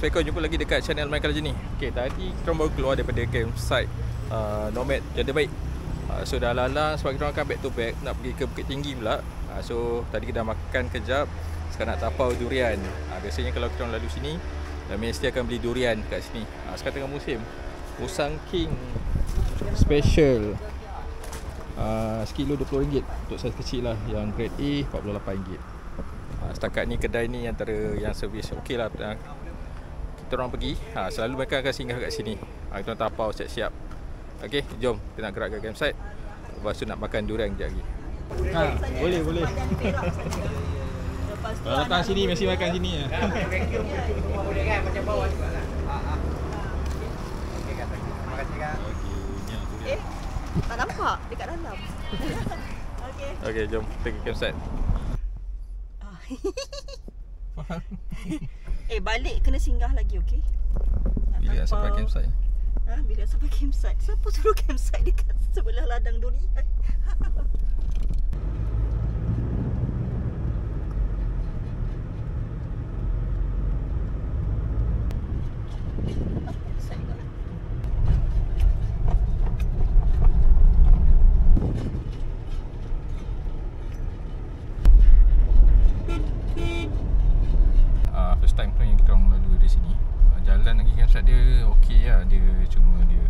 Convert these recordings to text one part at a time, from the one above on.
Assalamualaikum, jumpa lagi dekat channel Michael je ni. Okay, tadi kita baru keluar daripada campsite Nomad Janda Baik. So dah lalang sebab kita akan back to back nak pergi ke Bukit Tinggi pula. So tadi kita dah makan kejap, sekarang nak tapau durian. Biasanya kalau kita lalu sini mesti akan beli durian kat sini. Sekarang tengah musim Musang King Special, sekilo RM20 untuk saiz kecil lah. Yang grade A RM48. Setakat ni kedai ni antara yang servis okey lah. Kita orang pergi, selalu mereka akan singgah kat sini. Kita orang tapau siap-siap. Okey, jom kita nak gerak ke campsite. Lepas tu nak makan durian kejap lagi. Boleh. Kalau datang sini mesti makan sini ya. Boleh kan macam bawah juga lah. Okey kata. Terima kasih kan. Okey, Tak nampak dekat dalam. Okey, jom kita ke campsite. Faham? Balik kena singgah lagi, okey? Bila nak sampai campsite? Bila sampai campsite? Siapa suruh campsite dekat sebelah ladang durian? First time tu yang kita orang lalu dari sini. Jalan nak pergi campsite dia okey lah. Dia cuma dia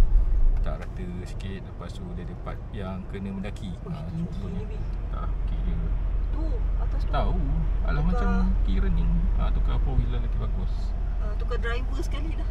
tak rata sikit. Lepas tu dia ada part yang kena mendaki. Contohnya tak okey dia. Tu, atas tu. Tahu. Alah macam pergi running. Tukar 4-wheeler lagi bagus. Tukar driver sekali dah.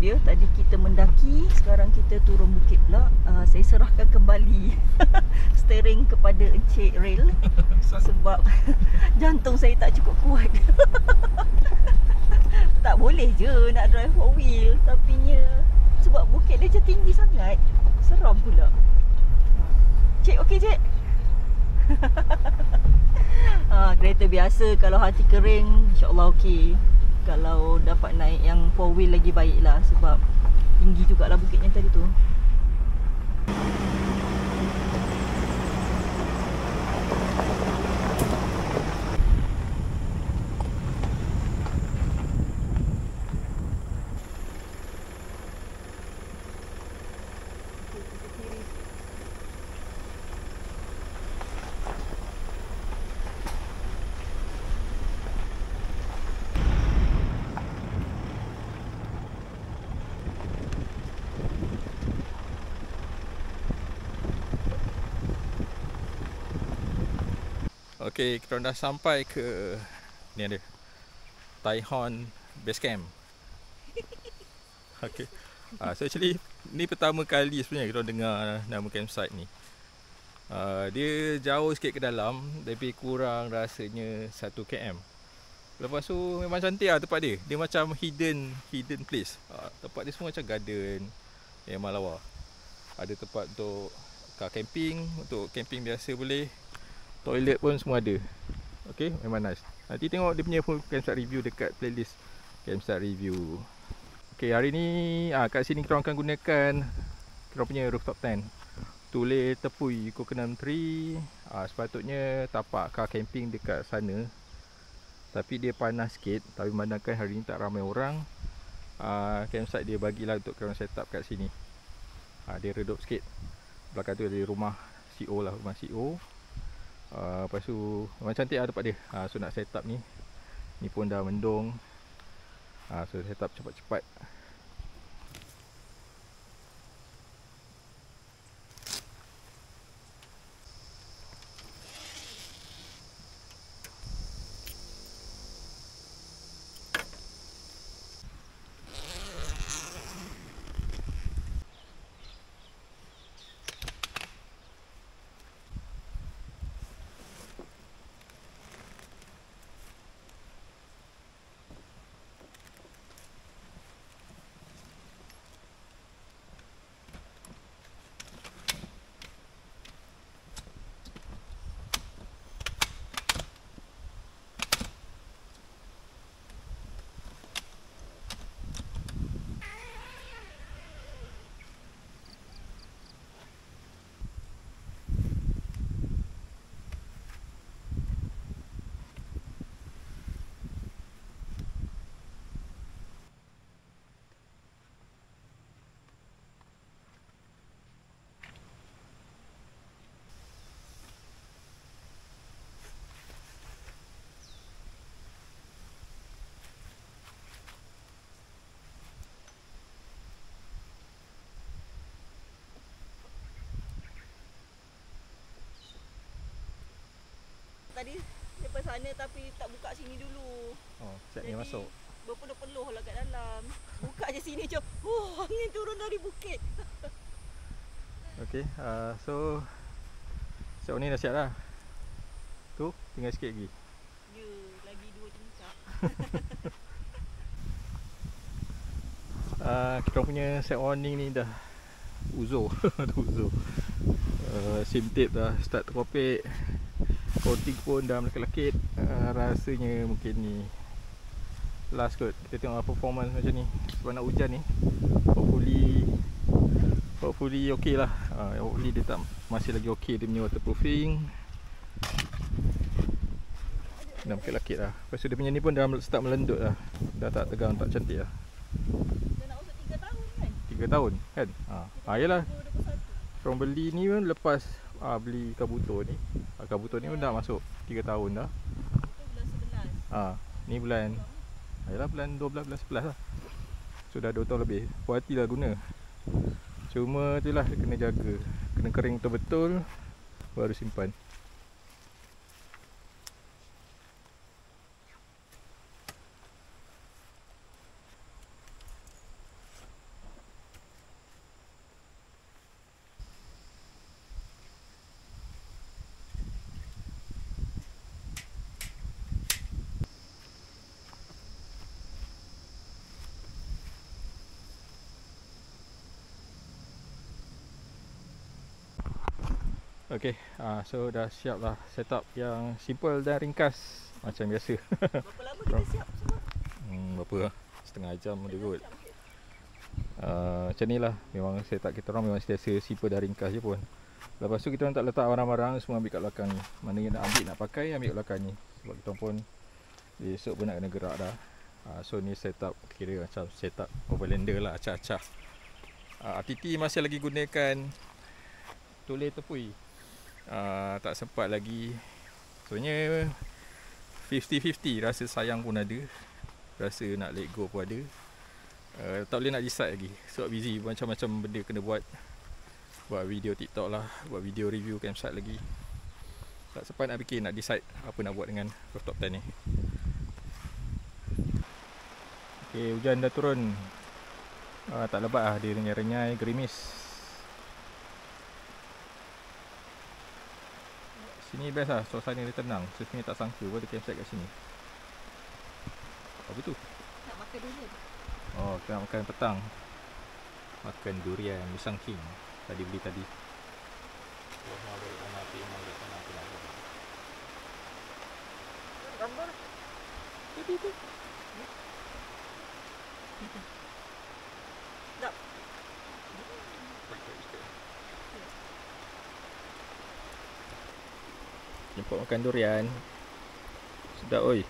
Dia tadi kita mendaki, sekarang kita turun bukit pula. Saya serahkan kembali steering kepada Encik Rail sebab jantung saya tak cukup kuat. Tak boleh je nak drive 4-wheel, tapinya sebab bukit dia macam tinggi sangat, seram pula. Cik, okey cik? Kereta biasa kalau hati kering insya-Allah okey. Kalau dapat naik yang 4-wheel lagi baiklah sebab tinggi jugalah bukitnya tadi tu. Okey, kita dah sampai ke ni ada Tai Hon Base Camp. Okey. So actually ni pertama kali sebenarnya kita dengar nama campsite ni. Dia jauh sikit ke dalam, tapi kurang rasanya 1 km. Lepas tu memang cantik lah tempat dia. Dia macam hidden place. Tempat dia semua macam garden. Memang lawa. Ada tempat untuk car camping, untuk camping biasa boleh. Toilet pun semua ada. Okay, memang nice. Nanti tengok dia punya full campsite review dekat playlist campsite review. Okay, hari ni kat sini kita akan gunakan kita punya rooftop tent. Tulis Tepui Coconut Tree. Sepatutnya tapak car camping dekat sana, tapi dia panas sikit. Tapi memandangkan hari ni tak ramai orang, campsite dia bagilah untuk kita set up kat sini. Dia redup sikit. Belakang tu ada rumah CEO lah, rumah CEO. Lepas tu memang cantik lah tempat dia. So nak set up ni pun dah mendung. So set up cepat-cepat. dia daripada sana tapi tak buka sini dulu. Oh, siap ni masuk. Berpeluh-peluh lah kat dalam. Buka je sini je. Angin turun dari bukit. Okay, so siap ni dah siap dah. Tu, tinggal sikit lagi. Ya, lagi 2 tingkap. Kita punya set warning ni dah uzur. Dah uzur. Sim tape dah start terkopik. Coating pun dah melekit-lekit. Rasanya mungkin ni last kot. Kita tengok performance macam ni. Sebab nak hujan ni, Hopefully okey lah. Hopefully dia tak masih lagi okey dia punya waterproofing. Dah melekit-lekit lah. Lepas tu dia punya ni pun dah start melendut lah. Dah tak tegang, tak cantik lah. Dah nak masuk 3 tahun kan? 3 tahun kan? Yelah. Orang beli ni pun lepas beli kabuto ni. Kabuto ni pun dah masuk 3 tahun dah. Itu bulan 11. Ni bulan Yalah bulan 12, bulan 11 lah. Sudah 2 tahun lebih. Puas hatilah guna. Cuma tu lah, kena jaga. Kena kering betul-betul baru simpan. Okay, so dah siap lah setup yang simple dan ringkas macam biasa. Berapa lama kita siap semua? Berapa lah? Setengah jam dia kot. Macam ni lah. Memang setup kita orang memang sentiasa simple dan ringkas je pun. Lepas tu kita orang tak letak barang-barang, semua ambil kat belakang ni. Mana yang nak ambil, nak pakai, ambil kat belakang ni. Sebab kita pun besok pun nak kena gerak dah. So ni setup, kira macam setup overlander lah, acah-acah. RTT masih lagi gunakan toleh tepui. Tak sempat lagi. Sebenarnya 50-50, rasa sayang pun ada, rasa nak let go pun ada. Tak boleh nak decide lagi sebab busy, macam-macam benda kena buat. Buat video TikTok lah, buat video review campsite lagi. Tak sempat nak fikir, nak decide apa nak buat dengan rooftop tent ni. Okay, hujan dah turun. Tak lebat lah, dia renyai-renyai, gerimis. Sini best lah, suasana dia tenang. Sini tak sangka pun ada campsite kat sini. Apa tu? Nak makan durian. Oh, kita nak makan petang. Makan durian Musang King. Tadi beli tadi. Gambar. Itu. Sedap. Jemput makan durian. Sedap oi.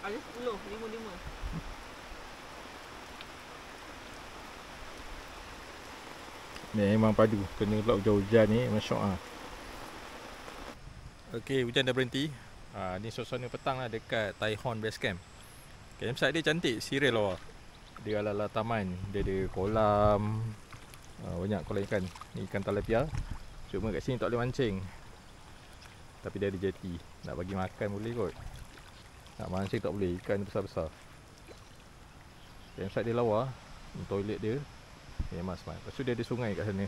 Ada 10, 5. Memang padu. Kena pula hujan-hujan ni, memang syok lah. Okay, hujan dah berhenti. Ni suasana petang lah dekat Tai Hon Base Camp. Campsite dia cantik, serial lah. Dia ala-ala taman. Dia ada kolam. Banyak kolam ikan. Ni ikan tilapia. Cuma kat sini tak boleh mancing. Tapi dia ada jeti. Nak bagi makan boleh kot. Nak mancing tak boleh, ikan besar-besar. Campsite dia lawa. Ni toilet dia. Memang smart. Lepas tu dia ada sungai kat sana.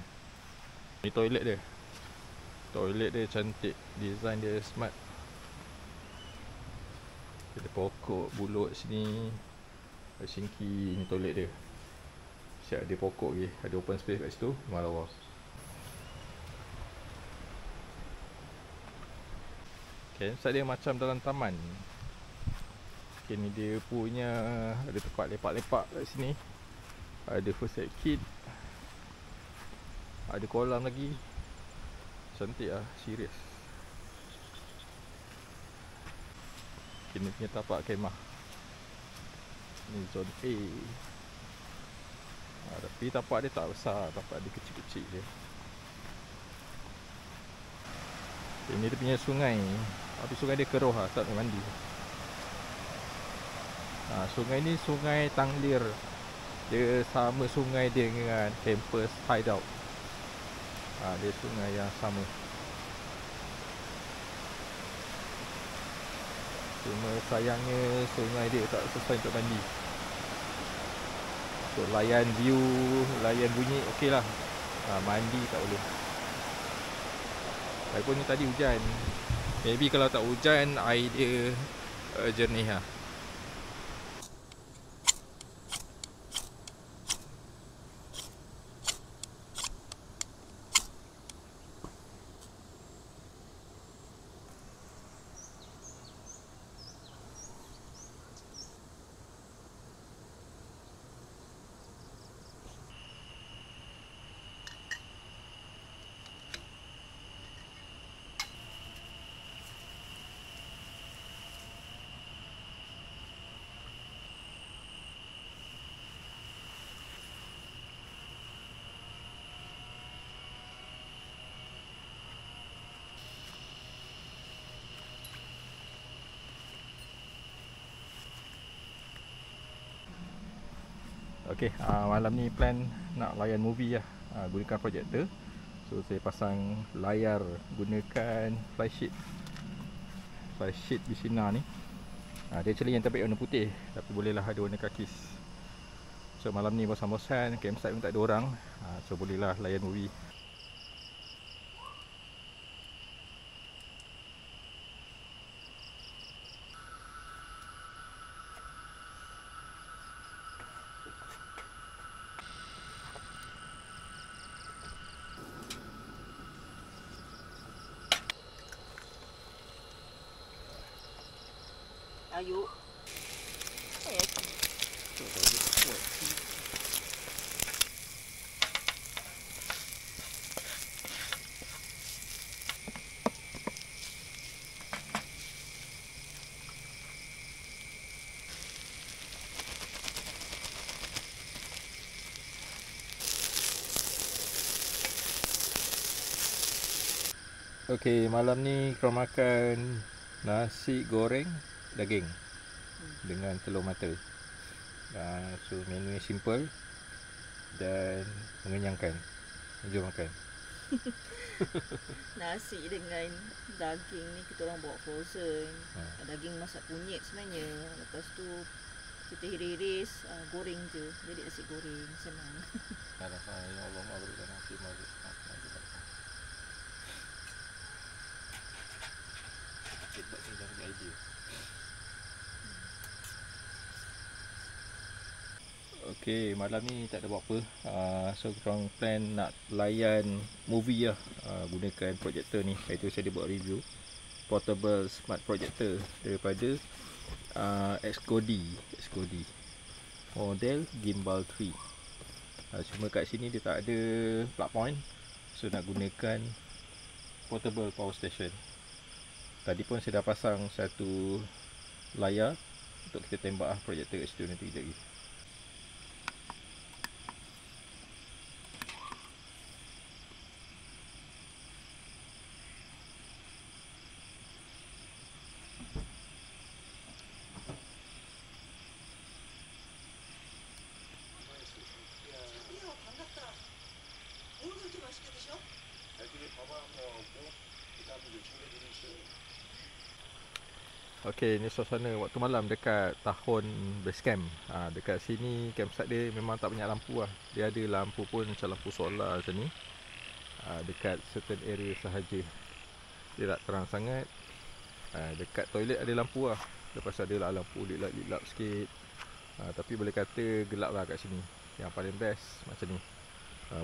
Ni toilet dia. Toilet dia cantik. Design dia smart. Ada pokok bulut sini. Ada singki. Ni toilet dia. Siap ada pokok lagi. Ada open space kat situ. Memang lawa. Campsite dia macam dalam taman. Okay, ni dia punya ada tempat lepak-lepak kat sini. Ada first aid kit. Ada kolam lagi. Cantik lah, serius. Okay, ni punya tapak kemah. Ni zone A. Tapi tapak dia tak besar, tapak dia kecil-kecil je. Okay, ni dia punya sungai. Tapi sungai dia keruh lah, tak boleh mandi. Sungai ni sungai Tanglir. Dia sama sungai dia dengan Campus Hideout. Dia sungai yang sama. Cuma sayangnya sungai dia tak sesuai untuk mandi. So layan view, layan bunyi okey lah. Mandi tak boleh. Walaupun ni tadi hujan. Maybe kalau tak hujan air dia jernih lah. Okay, malam ni plan nak layan movie lah, gunakan projector. So saya pasang layar gunakan flysheet Vicina ni. Dia actually yang terbaik warna putih, tapi bolehlah ada warna kakis. So malam ni bosan-bosan, campsite pun tak ada orang, so bolehlah layan movie. Ayo. Okay, malam ni korang makan nasi goreng daging dengan telur mata. So menu yang simple dan mengenyangkan. Jom makan. Nasi dengan daging ni kita orang bawa frozen. Daging masak kunyit sebenarnya. Lepas tu kita iris-iris, goreng je. Jadi nasi goreng senang. Ya Allah, berikan nasi mazid. Hebat ni dah punya idea. Okay, malam ni tak ada buat apa. So korang plan nak layan movie lah, gunakan projector ni. Itu saya buat review portable smart projector daripada Xcode model Gimbal 3. Cuma kat sini dia tak ada plug point, so nak gunakan portable power station. Tadi pun saya dah pasang satu layar untuk kita tembak projektor kat situ nanti kejap lagi. Okey, ni suasana waktu malam dekat Tahun Base Camp. Dekat sini campsite dia memang tak banyak lampu lah. Dia ada lampu pun macam lampu solar macam ni. Dekat certain area sahaja. Dia tak terang sangat. Dekat toilet ada lampu lah. Lepas ada lah lampu lilap sikit. Tapi boleh kata gelap lah kat sini. Yang paling best macam ni.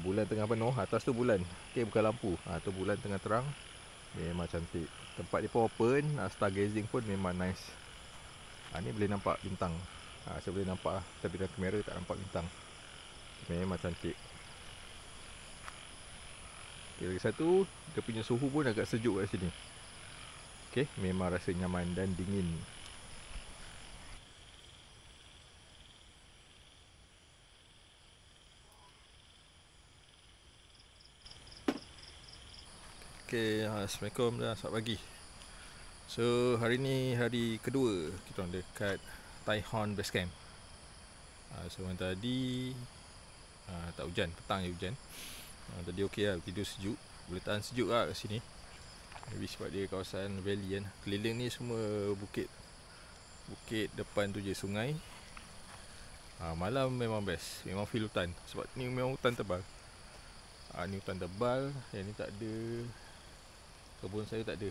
Bulan tengah penuh, atas tu bulan. Okey, bukan lampu. Tu bulan tengah terang. Memang cantik. Tempat dia pun open, stargazing pun memang nice. Ni boleh nampak bintang. Saya boleh nampak lah, tapi dalam kamera tak nampak bintang. Memang cantik. Okay, lagi satu, dia punya suhu pun agak sejuk kat sini. Okay, memang rasa nyaman dan dingin. Okay, Assalamualaikum dan selamat pagi. So hari ni hari kedua kita orang dekat Tahun Base Camp. So tadi tak hujan, petang je hujan. Tadi okey lah, tidur sejuk. Boleh tahan sejuk lah kat sini. Maybe sebab dia kawasan valley kan. Keliling ni semua bukit. Bukit depan tu je sungai. Malam memang best. Memang feel hutan. Sebab ni memang hutan tebal. Ni hutan tebal. Yang ni tak ada. Kebun sayur tak ada.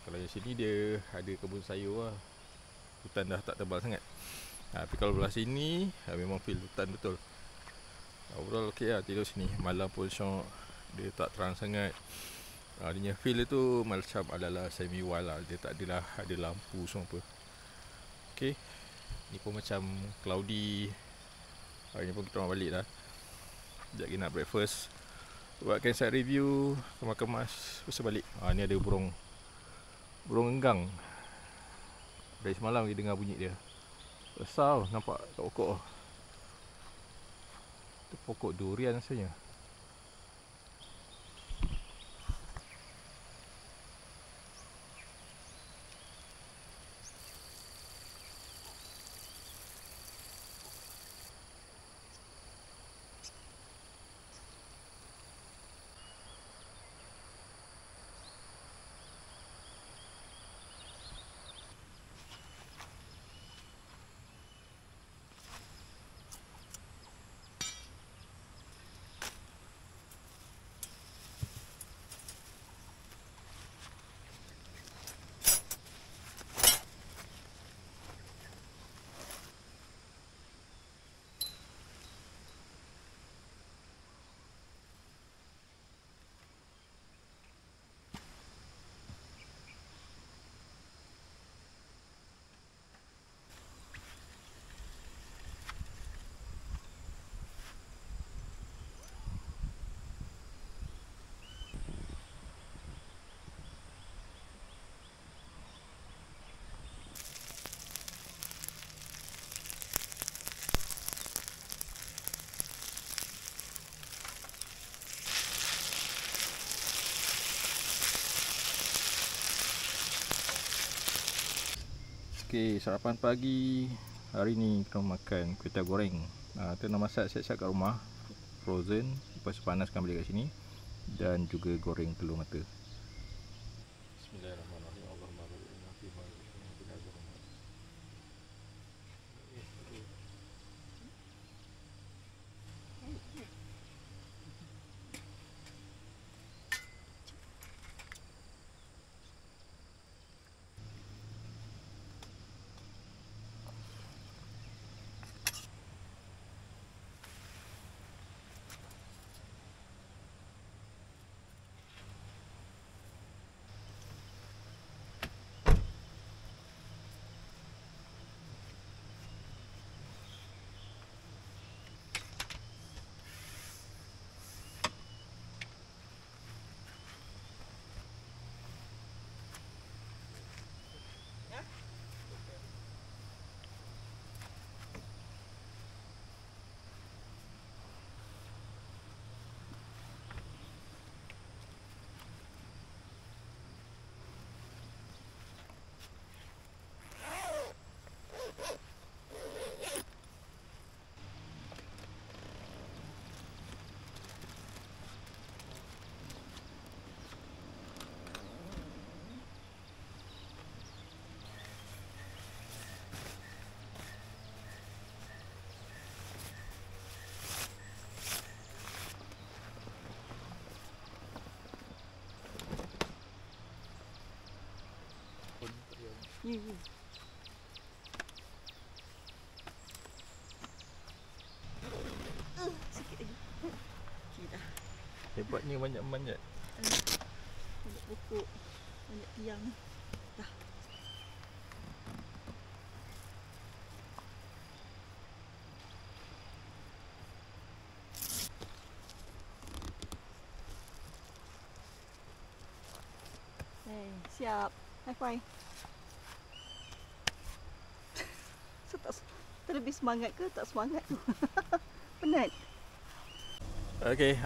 Kalau yang sini dia ada kebun sayur lah. Hutan dah tak tebal sangat. Tapi kalau belah sini memang feel hutan betul. Overall okey lah tidur sini. Malam pun syok. Dia tak terang sangat. Dia punya feel tu macam ala-ala semi wild lah. Dia tak adalah ada lampu semua apa. Okay. Ni pun macam cloudy. Hari ni pun kita orang balik dah. Sekejap lagi nak breakfast. Buat campsite review. Kemas-kemas. Lepas balik. Ni ada burung enggang. Dari semalam kita dengar bunyi dia. Besar nampak kat pokok. Itu pokok durian rasanya. Okay, sarapan pagi hari ni kita makan kuih tiaw goreng. Kita nak masak siap-siap kat rumah, frozen, lepas panaskan balik kat sini, dan juga goreng telur mata. Bismillahirrahmanirrahim. Allahumma barik fi ma Ya. Sikit lagi. Okey dah. Hebatnya banyak-banyak. Banyak pokok, banyak tiang. Dah. Siap. High five. So, tak lebih semangat ke? Tak semangat tu. Penat. Okay,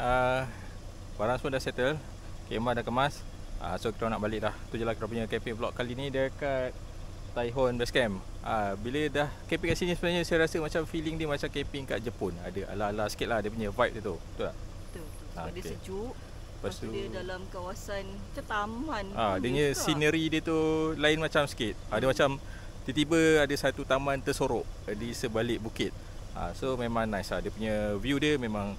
barang semua dah settle. Kemah dah kemas. So kita nak balik dah. Tu je lah kita punya camping vlog kali ni dekat Tai Hon Base Camp. Bila dah camping kat sini sebenarnya saya rasa macam feeling dia macam camping kat Jepun. Ada ala-ala sikit lah dia punya vibe dia tu. Betul tak? Betul. Sebab dia sejuk. Lepas tu dia dalam kawasan macam taman. dia punya scenery dia tu lain macam sikit. Dia macam tiba-tiba ada satu taman tersorok di sebalik bukit. So memang nice lah. Dia punya view dia memang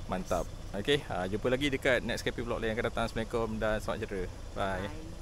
mantap. Okay, jumpa lagi dekat next Cafe Vlog lain yang akan datang. Assalamualaikum dan selamat jumpa. Bye.